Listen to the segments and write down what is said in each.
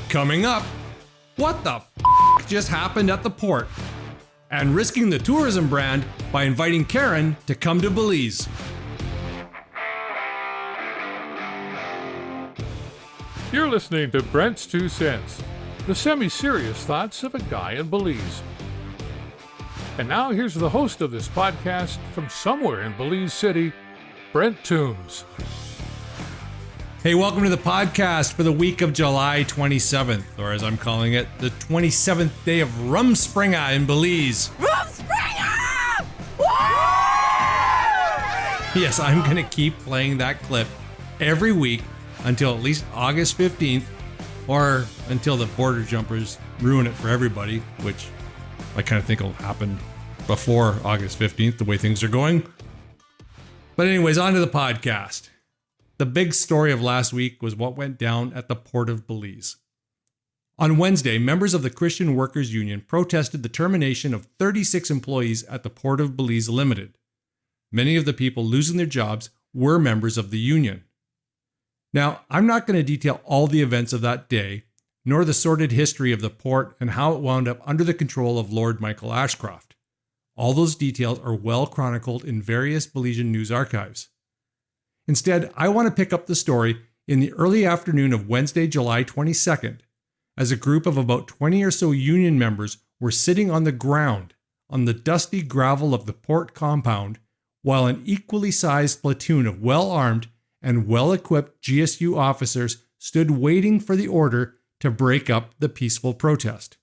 Coming up, what the just happened at the port? And risking the tourism brand by inviting Karen to come to Belize. You're listening to Brent's 2 Cents, the semi-serious thoughts of a guy in Belize. And now here's the host of this podcast from somewhere in Belize City, Brent Toombs. Hey, welcome to the podcast for the week of July 27th, or as I'm calling it, the 27th day of Rumspringa in Belize. Rumspringa! Yes, I'm going to keep playing that clip every week until at least August 15th, or until the border jumpers ruin it for everybody, which I kind of think will happen before August 15th, the way things are going. But anyways, on to the podcast. The big story of last week was what went down at the Port of Belize. On Wednesday, members of the Christian Workers Union protested the termination of 36 employees at the Port of Belize Limited. Many of the people losing their jobs were members of the union. Now, I'm not going to detail all the events of that day, nor the sordid history of the port and how it wound up under the control of Lord Michael Ashcroft. All those details are well chronicled in various Belizean news archives. Instead, I want to pick up the story in the early afternoon of Wednesday, July 22nd, as a group of about 20 or so union members were sitting on the ground on the dusty gravel of the port compound, while an equally sized platoon of well-armed and well-equipped GSU officers stood waiting for the order to break up the peaceful protest.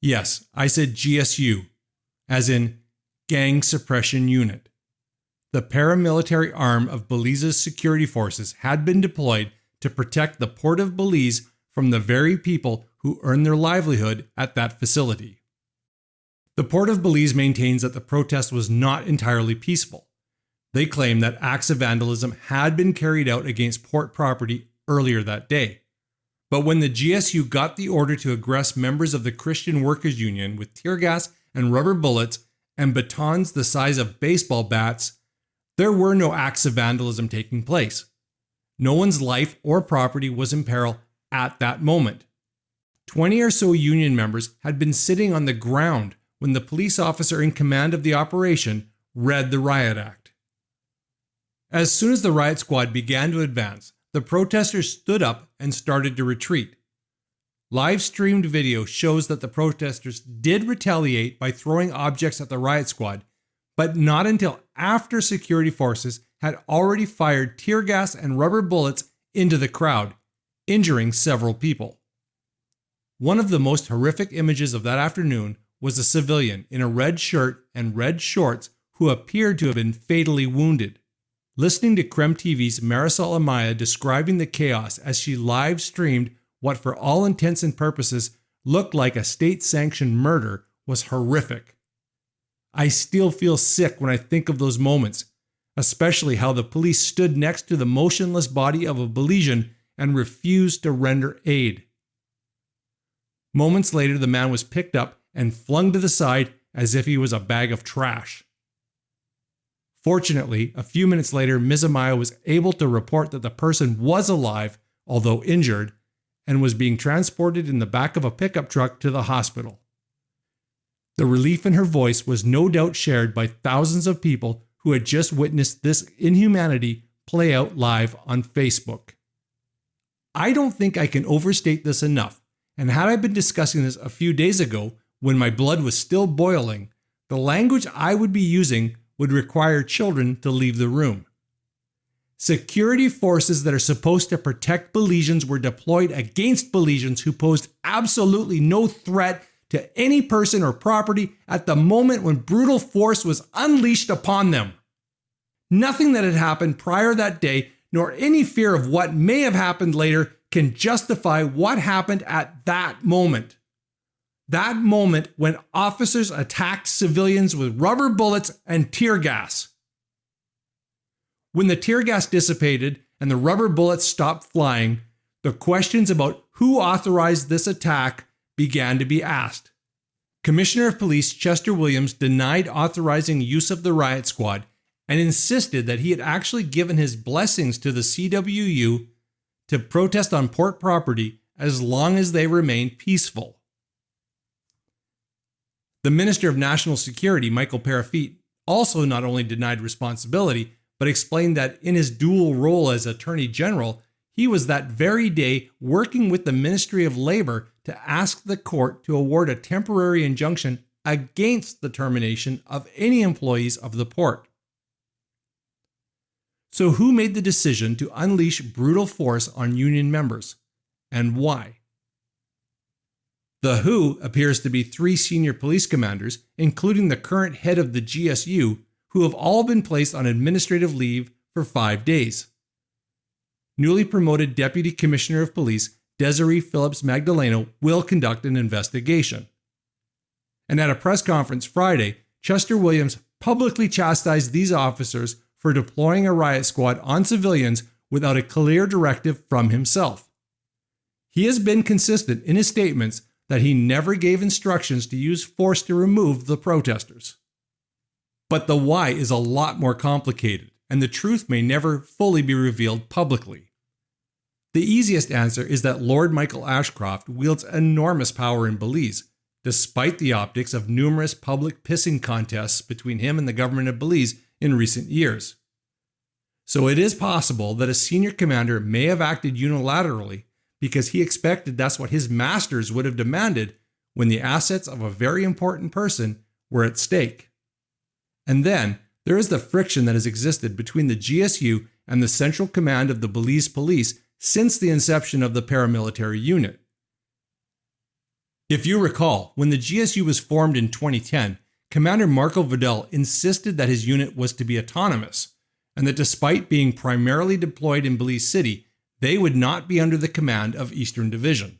Yes, I said GSU, as in Gang Suppression Unit. The paramilitary arm of Belize's security forces had been deployed to protect the Port of Belize from the very people who earn their livelihood at that facility. The Port of Belize maintains that the protest was not entirely peaceful. They claim that acts of vandalism had been carried out against port property earlier that day. But when the GSU got the order to aggress members of the Christian Workers Union with tear gas and rubber bullets and batons the size of baseball bats, there were no acts of vandalism taking place. No one's life or property was in peril at that moment. 20 or so union members had been sitting on the ground when the police officer in command of the operation read the Riot Act. As soon as the riot squad began to advance, the protesters stood up and started to retreat. Live-streamed video shows that the protesters did retaliate by throwing objects at the riot squad, but not until after security forces had already fired tear gas and rubber bullets into the crowd, injuring several people. One of the most horrific images of that afternoon was a civilian in a red shirt and red shorts who appeared to have been fatally wounded. Listening to Creme TV's Marisol Amaya describing the chaos as she live-streamed what for all intents and purposes looked like a state-sanctioned murder was horrific. I still feel sick when I think of those moments, especially how the police stood next to the motionless body of a Belizean and refused to render aid. Moments later, the man was picked up and flung to the side as if he was a bag of trash. Fortunately, a few minutes later, Ms. Amaya was able to report that the person was alive, although injured, and was being transported in the back of a pickup truck to the hospital. The relief in her voice was no doubt shared by thousands of people who had just witnessed this inhumanity play out live on Facebook. I don't think I can overstate this enough, and had I been discussing this a few days ago when my blood was still boiling, the language I would be using would require children to leave the room. Security forces that are supposed to protect Belizeans were deployed against Belizeans who posed absolutely no threat to any person or property at the moment when brutal force was unleashed upon them. Nothing that had happened prior that day, nor any fear of what may have happened later, can justify what happened at that moment. That moment when officers attacked civilians with rubber bullets and tear gas. When the tear gas dissipated and the rubber bullets stopped flying, the questions about who authorized this attack began to be asked. Commissioner of Police Chester Williams denied authorizing use of the riot squad and insisted that he had actually given his blessings to the CWU to protest on port property as long as they remain peaceful. The Minister of National Security, Michael Parafit, also not only denied responsibility, but explained that in his dual role as Attorney General, he was that very day working with the Ministry of Labor to ask the court to award a temporary injunction against the termination of any employees of the port. So who made the decision to unleash brutal force on union members, and why? The who appears to be 3 senior police commanders, including the current head of the GSU, who have all been placed on administrative leave for 5 days. Newly promoted Deputy Commissioner of Police Desiree Phillips Magdaleno will conduct an investigation. And at a press conference Friday, Chester Williams publicly chastised these officers for deploying a riot squad on civilians without a clear directive from himself. He has been consistent in his statements that he never gave instructions to use force to remove the protesters. But the why is a lot more complicated, and the truth may never fully be revealed publicly. The easiest answer is that Lord Michael Ashcroft wields enormous power in Belize, despite the optics of numerous public pissing contests between him and the government of Belize in recent years. So it is possible that a senior commander may have acted unilaterally because he expected that's what his masters would have demanded when the assets of a very important person were at stake. And then there is the friction that has existed between the GSU and the Central Command of the Belize Police since the inception of the paramilitary unit. If you recall, when the GSU was formed in 2010, Commander Marco Vidal insisted that his unit was to be autonomous, and that despite being primarily deployed in Belize City, they would not be under the command of Eastern Division.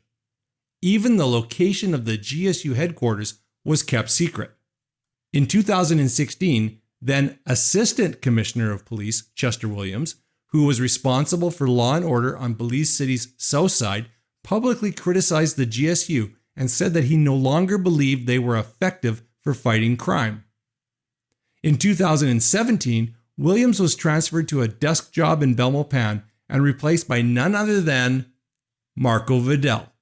Even the location of the GSU headquarters was kept secret. In 2016, then Assistant Commissioner of Police Chester Williams, who was responsible for law and order on Belize City's south side, publicly criticized the GSU and said that he no longer believed they were effective for fighting crime. In 2017, Williams was transferred to a desk job in Belmopan and replaced by none other than Marco Vidal.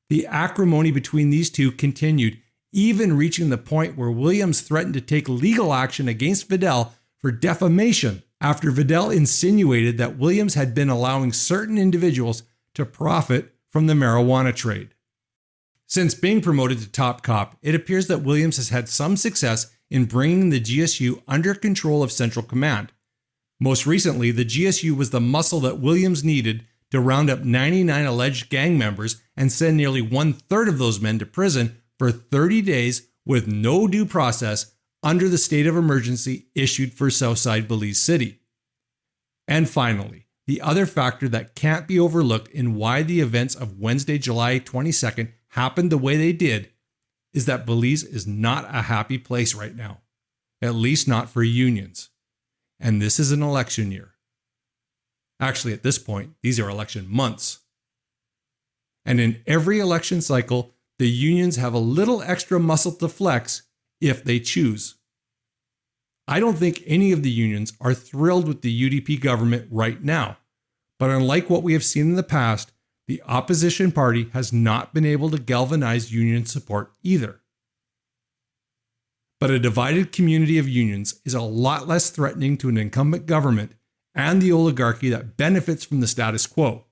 The acrimony between these two continued, even reaching the point where Williams threatened to take legal action against Vidal for defamation after Vidal insinuated that Williams had been allowing certain individuals to profit from the marijuana trade. Since being promoted to top cop, it appears that Williams has had some success in bringing the GSU under control of Central Command. Most recently, the GSU was the muscle that Williams needed to round up 99 alleged gang members and send nearly 1/3 of those men to prison for 30 days with no due process under the state of emergency issued for Southside Belize City. And finally, the other factor that can't be overlooked in why the events of Wednesday, July 22nd happened the way they did is that Belize is not a happy place right now, at least not for unions. And this is an election year. Actually, at this point, these are election months. And in every election cycle, the unions have a little extra muscle to flex if they choose. I don't think any of the unions are thrilled with the UDP government right now, but unlike what we have seen in the past, the opposition party has not been able to galvanize union support either. But a divided community of unions is a lot less threatening to an incumbent government and the oligarchy that benefits from the status quo.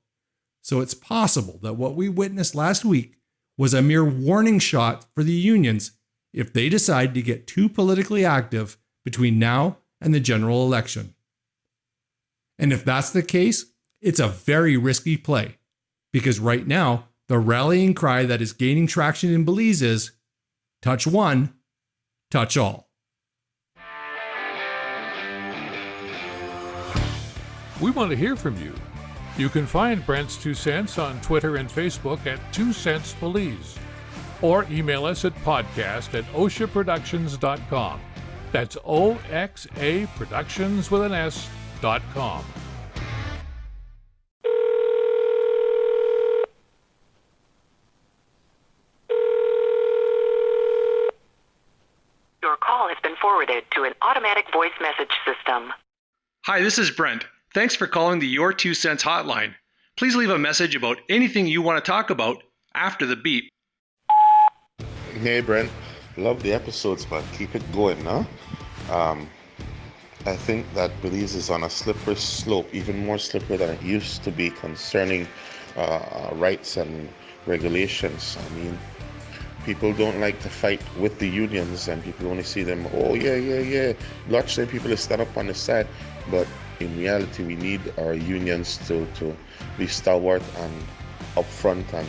So it's possible that what we witnessed last week was a mere warning shot for the unions if they decide to get too politically active between now and the general election. And if that's the case, it's a very risky play, because right now, the rallying cry that is gaining traction in Belize is, touch one, touch all. We want to hear from you. You can find Brent's 2 Cents on Twitter and Facebook at 2 Cents Belize, or email us at podcast@oshaproductions.com. That's OXA Productions with an S.com. Your call has been forwarded to an automatic voice message system. Hi, this is Brent. Thanks for calling the Your 2 Cents hotline. Please leave a message about anything you want to talk about after the beep. Hey Brent, love the episodes, but keep it going, no? I think that Belize is on a slippery slope, even more slippery than it used to be concerning rights and regulations. I mean, people don't like to fight with the unions, and people only see them, oh yeah. Lots of people stand up on the side, but in reality, we need our unions to be stalwart and upfront and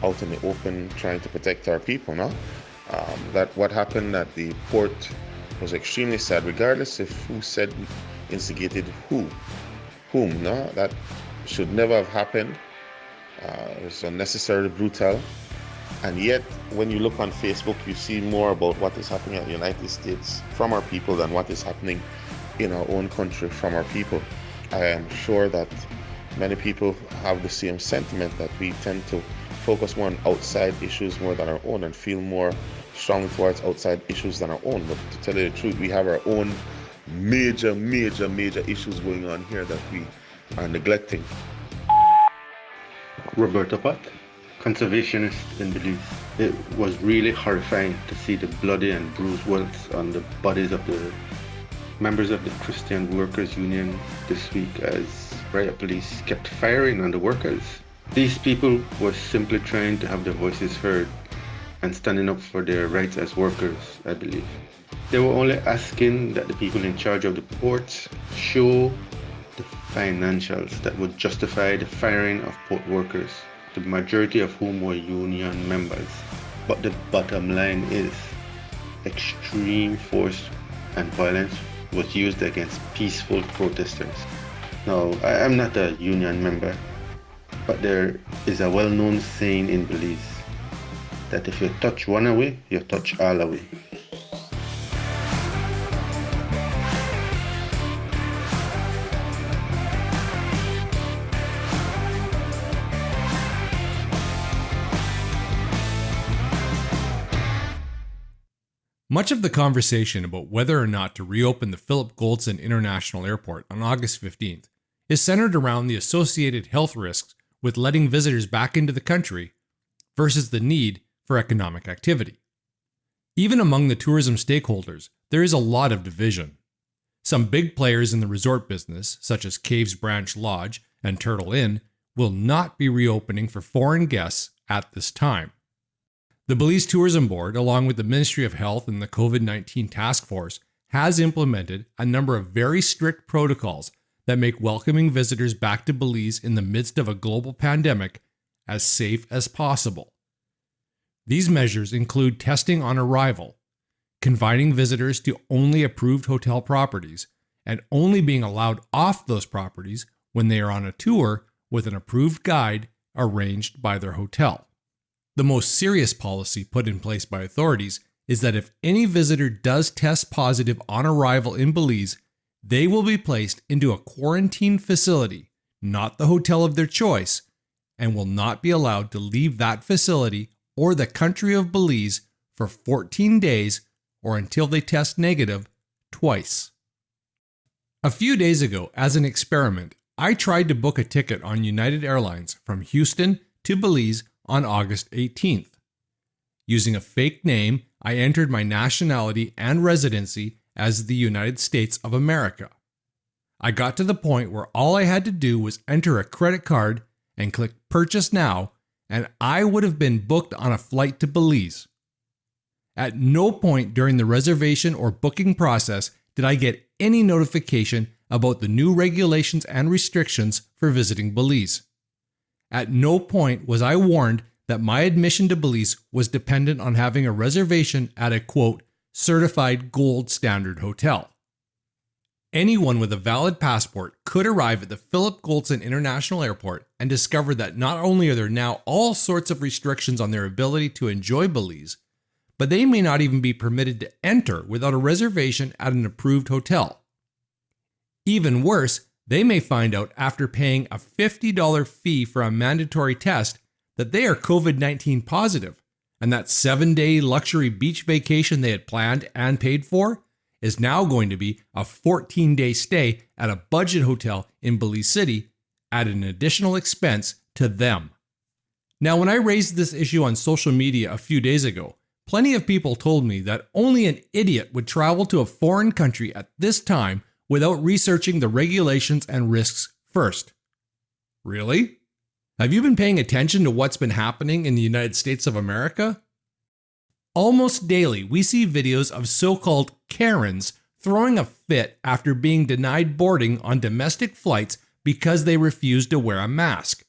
out in the open, trying to protect our people, no? That what happened at the port was extremely sad, regardless of who said instigated whom, no? That should never have happened. It was unnecessarily brutal. And yet, when you look on Facebook, you see more about what is happening in the United States from our people than what is happening in our own country from our people. I am sure that many people have the same sentiment, that we tend to focus more on outside issues more than our own and feel more strongly towards outside issues than our own. But to tell you the truth, we have our own major issues going on here that we are neglecting. Roberto Pat, conservationist in Belize. It was really horrifying to see the bloody and bruised welts on the bodies of the members of the Christian Workers Union this week as riot police kept firing on the workers. These people were simply trying to have their voices heard and standing up for their rights as workers, I believe. They were only asking that the people in charge of the ports show the financials that would justify the firing of port workers, the majority of whom were union members. But the bottom line is, extreme force and violence was used against peaceful protesters. Now, I am not a union member, but there is a well-known saying in Belize that if you touch one away, you touch all away. Much of the conversation about whether or not to reopen the Philip Goldson International Airport on August 15th is centered around the associated health risks with letting visitors back into the country versus the need for economic activity. Even among the tourism stakeholders, there is a lot of division. Some big players in the resort business, such as Caves Branch Lodge and Turtle Inn, will not be reopening for foreign guests at this time. The Belize Tourism Board, along with the Ministry of Health and the COVID-19 Task Force, has implemented a number of very strict protocols that make welcoming visitors back to Belize in the midst of a global pandemic as safe as possible. These measures include testing on arrival, confining visitors to only approved hotel properties, and only being allowed off those properties when they are on a tour with an approved guide arranged by their hotel. The most serious policy put in place by authorities is that if any visitor does test positive on arrival in Belize, they will be placed into a quarantine facility, not the hotel of their choice, and will not be allowed to leave that facility or the country of Belize for 14 days or until they test negative twice. A few days ago, as an experiment, I tried to book a ticket on United Airlines from Houston to Belize on August 18th. Using a fake name, I entered my nationality and residency as the United States of America. I got to the point where all I had to do was enter a credit card and click Purchase Now, and I would have been booked on a flight to Belize. At no point during the reservation or booking process did I get any notification about the new regulations and restrictions for visiting Belize. At no point was I warned that my admission to Belize was dependent on having a reservation at a, quote, certified gold standard hotel. Anyone with a valid passport could arrive at the Philip Goldson International Airport and discover that not only are there now all sorts of restrictions on their ability to enjoy Belize, but they may not even be permitted to enter without a reservation at an approved hotel. Even worse, they may find out after paying a $50 fee for a mandatory test that they are COVID-19 positive, and that 7-day luxury beach vacation they had planned and paid for is now going to be a 14-day stay at a budget hotel in Belize City at an additional expense to them. Now, when I raised this issue on social media a few days ago, plenty of people told me that only an idiot would travel to a foreign country at this time without researching the regulations and risks first. Really? Have you been paying attention to what's been happening in the United States of America? Almost daily, we see videos of so-called Karens throwing a fit after being denied boarding on domestic flights because they refused to wear a mask.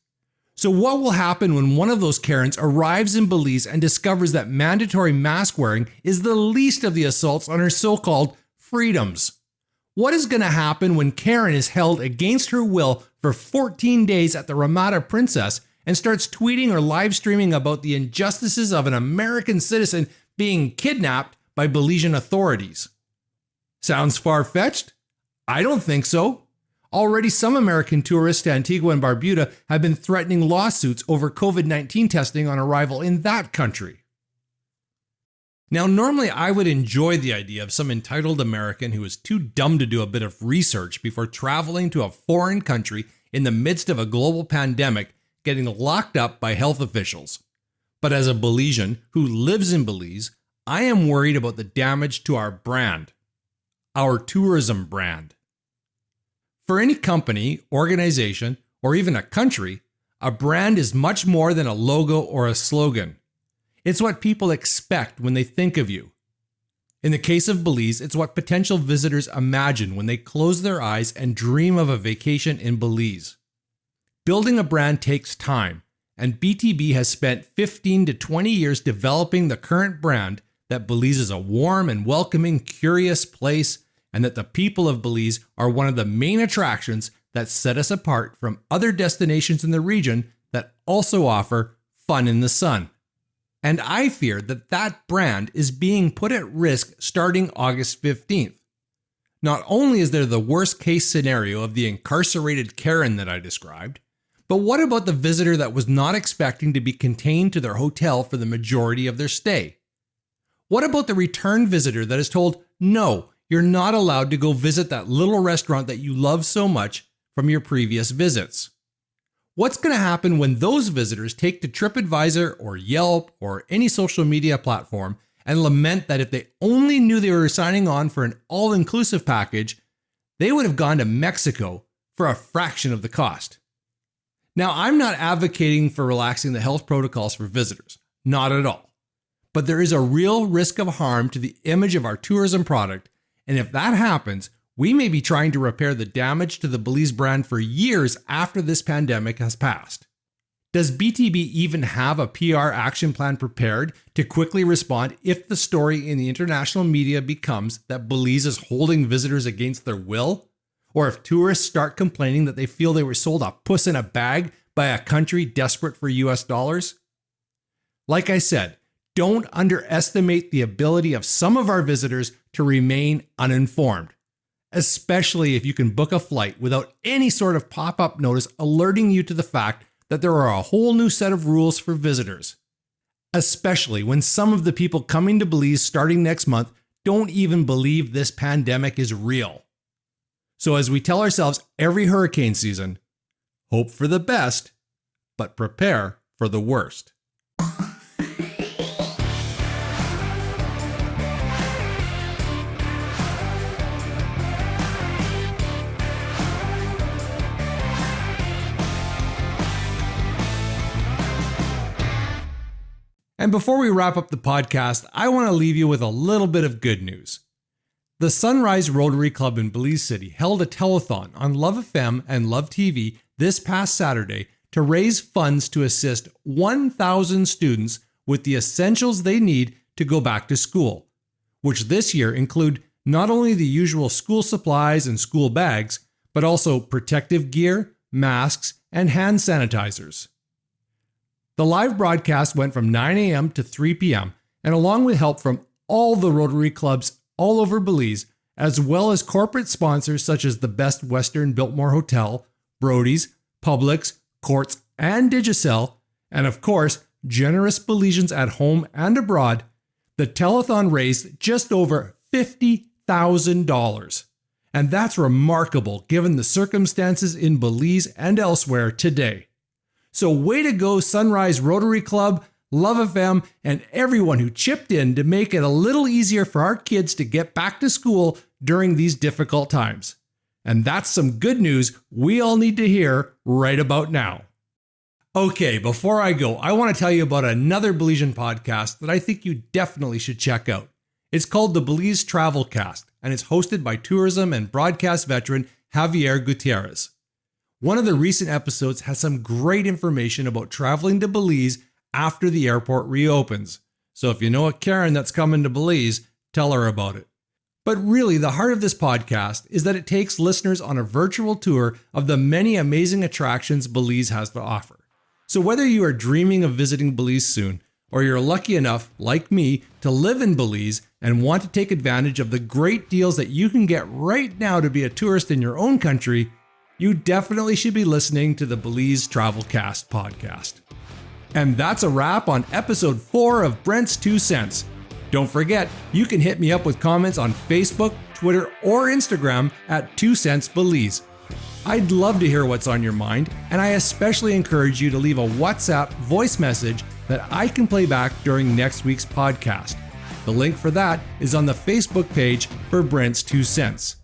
So what will happen when one of those Karens arrives in Belize and discovers that mandatory mask wearing is the least of the assaults on her so-called freedoms? What is going to happen when Karen is held against her will for 14 days at the Ramada Princess and starts tweeting or live streaming about the injustices of an American citizen being kidnapped by Belizean authorities? Sounds far-fetched? I don't think so. Already, some American tourists to Antigua and Barbuda have been threatening lawsuits over COVID-19 testing on arrival in that country. Now, normally I would enjoy the idea of some entitled American who is too dumb to do a bit of research before traveling to a foreign country in the midst of a global pandemic getting locked up by health officials. But as a Belizean who lives in Belize, I am worried about the damage to our brand, our tourism brand. For any company, organization, or even a country, a brand is much more than a logo or a slogan. It's what people expect when they think of you. In the case of Belize, it's what potential visitors imagine when they close their eyes and dream of a vacation in Belize. Building a brand takes time, and BTB has spent 15 to 20 years developing the current brand that Belize is a warm and welcoming, curious place, and that the people of Belize are one of the main attractions that set us apart from other destinations in the region that also offer fun in the sun. And I fear that that brand is being put at risk starting August 15th. Not only is there the worst case scenario of the incarcerated Karen that I described, but what about the visitor that was not expecting to be contained to their hotel for the majority of their stay? What about the return visitor that is told, no, you're not allowed to go visit that little restaurant that you love so much from your previous visits? What's going to happen when those visitors take to TripAdvisor or Yelp or any social media platform and lament that if they only knew they were signing on for an all-inclusive package, they would have gone to Mexico for a fraction of the cost? Now, I'm not advocating for relaxing the health protocols for visitors, not at all. But there is a real risk of harm to the image of our tourism product, and if that happens, we may be trying to repair the damage to the Belize brand for years after this pandemic has passed. Does BTB even have a PR action plan prepared to quickly respond if the story in the international media becomes that Belize is holding visitors against their will? Or if tourists start complaining that they feel they were sold a puss in a bag by a country desperate for US dollars? Like I said, don't underestimate the ability of some of our visitors to remain uninformed, especially if you can book a flight without any sort of pop-up notice alerting you to the fact that there are a whole new set of rules for visitors, especially when some of the people coming to Belize starting next month don't even believe this pandemic is real. So as we tell ourselves every hurricane season, hope for the best, but prepare for the worst. And before we wrap up the podcast, I want to leave you with a little bit of good news. The Sunrise Rotary Club in Belize City held a telethon on Love FM and Love TV this past Saturday to raise funds to assist 1,000 students with the essentials they need to go back to school, which this year include not only the usual school supplies and school bags, but also protective gear, masks, and hand sanitizers. The live broadcast went from 9 a.m. to 3 p.m., and along with help from all the Rotary clubs all over Belize, as well as corporate sponsors such as the Best Western Biltmore Hotel, Brody's, Publix, Courts, and Digicel, and of course, generous Belizeans at home and abroad, the telethon raised just over $50,000. And that's remarkable given the circumstances in Belize and elsewhere today. So way to go, Sunrise Rotary Club, Love FM, and everyone who chipped in to make it a little easier for our kids to get back to school during these difficult times. And that's some good news we all need to hear right about now. Okay, before I go, I want to tell you about another Belizean podcast that I think you definitely should check out. It's called the Belize Travel Cast, and it's hosted by tourism and broadcast veteran Javier Gutierrez. One of the recent episodes has some great information about traveling to Belize after the airport reopens. So if you know a Karen that's coming to Belize, tell her about it. But really, the heart of this podcast is that it takes listeners on a virtual tour of the many amazing attractions Belize has to offer. So whether you are dreaming of visiting Belize soon, or you're lucky enough, like me, to live in Belize and want to take advantage of the great deals that you can get right now to be a tourist in your own country, you definitely should be listening to the Belize Travel Cast podcast. And that's a wrap on episode 4 of Brent's 2 Cents. Don't forget, you can hit me up with comments on Facebook, Twitter, or Instagram at 2 Cents Belize. I'd love to hear what's on your mind, and I especially encourage you to leave a WhatsApp voice message that I can play back during next week's podcast. The link for that is on the Facebook page for Brent's 2 Cents.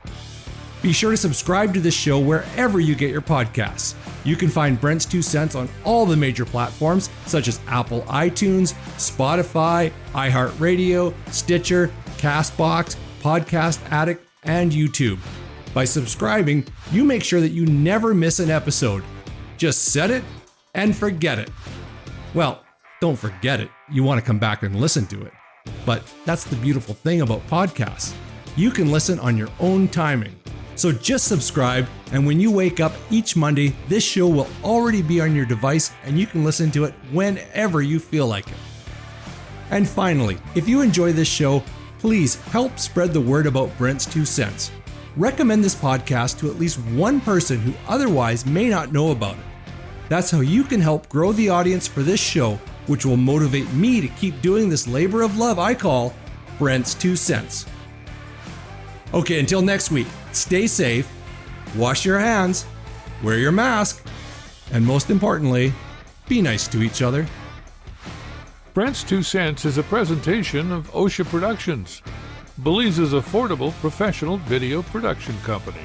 Be sure to subscribe to this show wherever you get your podcasts. You can find Brent's 2 Cents on all the major platforms such as Apple iTunes, Spotify, iHeartRadio, Stitcher, CastBox, Podcast Addict, and YouTube. By subscribing, you make sure that you never miss an episode. Just set it and forget it. Well, don't forget it. You want to come back and listen to it. But that's the beautiful thing about podcasts. You can listen on your own timing. So just subscribe, and when you wake up each Monday, this show will already be on your device and you can listen to it whenever you feel like it. And finally, if you enjoy this show, please help spread the word about Brent's 2 Cents. Recommend this podcast to at least one person who otherwise may not know about it. That's how you can help grow the audience for this show, which will motivate me to keep doing this labor of love I call Brent's 2 Cents. Okay, until next week, stay safe, wash your hands, wear your mask, and most importantly, be nice to each other. Brent's 2 Cents is a presentation of OSHA Productions, Belize's affordable professional video production company.